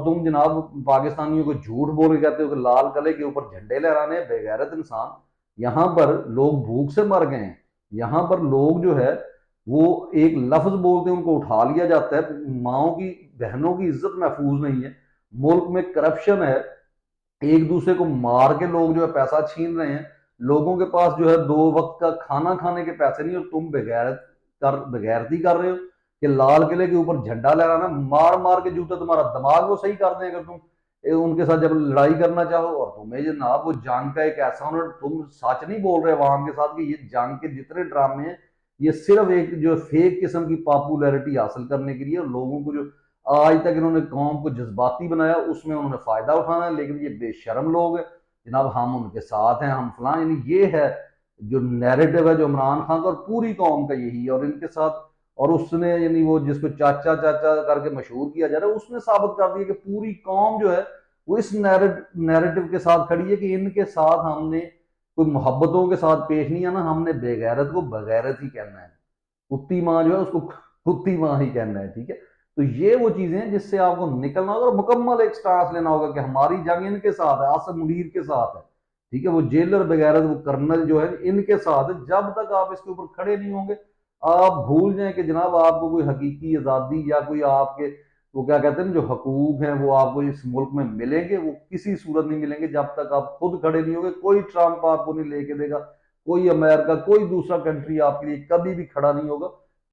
तुम जनाब पाकिस्तानियों को झूठ बोल के कहते हो कि लाल किले के ऊपर झंडे लहराने, बेगैरत इंसान। यहाँ पर लोग भूख से मर गए हैं। यहाँ पर लोग जो है वो एक लफ्ज बोलते हैं, उनको उठा लिया जाता है। माओ की, बहनों की इज्जत महफूज नहीं है। मुल्क में करप्शन है, एक दूसरे को मार के लोग जो है पैसा छीन रहे हैं। लोगों के पास जो है दो वक्त का खाना खाने के पैसे नहीं, और तुम बेगैरती कर रहे हो कि लाल किले के ऊपर झंडा लहराना। मार मार के जूता तुम्हारा दिमाग वो सही कर दें अगर तुम उनके साथ जब लड़ाई करना चाहो। और तुम्हें जनाब वो जंग का एक ऐसा, उन्होंने, तुम सच नहीं बोल रहे अवाम के साथ कि ये जंग के जितने ड्रामे हैं ये सिर्फ एक जो फेक किस्म की पॉपुलैरिटी हासिल करने के लिए, और लोगों को जो आज तक इन्होंने कौम को जज्बाती बनाया उसमें उन्होंने फायदा उठाना है। लेकिन ये बेशरम लोग हैं जनाब, हम उनके साथ हैं, हम फलां, यानी ये है जो नैरेटिव है जो इमरान खान का और पूरी कौम का यही है। और इनके साथ, और उसने यानी वो जिसको चाचा चाचा करके मशहूर किया जा रहा है, उसने साबित कर दिया कि पूरी कौम जो है वो इस नैरेटिव के साथ खड़ी है कि इनके साथ हमने कोई मोहब्बतों के साथ पेश नहीं आना, हमने बेगैरत को बगैरत ही कहना है। कुत्ती माँ जो है उसको कुत्ती माँ ही कहना है, ठीक है। तो ये वो चीजें हैं जिससे आपको निकलना होगा, और मुकम्मल एक स्टांस लेना होगा कि हमारी जंग इनके साथ है, आसिम मुनीर के साथ है, ठीक है। वो जेलर बगैरत, वो कर्नल जो है इनके साथ है। जब तक आप इसके ऊपर खड़े नहीं होंगे, आप भूल जाएं कि जनाब आपको कोई हकीकी आजादी या कोई आपके वो क्या कहते हैं जो हकूक हैं वो आपको इस मुल्क में मिलेंगे, वो किसी सूरत नहीं मिलेंगे जब तक आप खुद खड़े नहीं होंगे। कोई ट्रंप आपको नहीं लेके देगा, कोई अमेरिका, कोई दूसरा कंट्री आपके लिए कभी भी खड़ा नहीं होगा।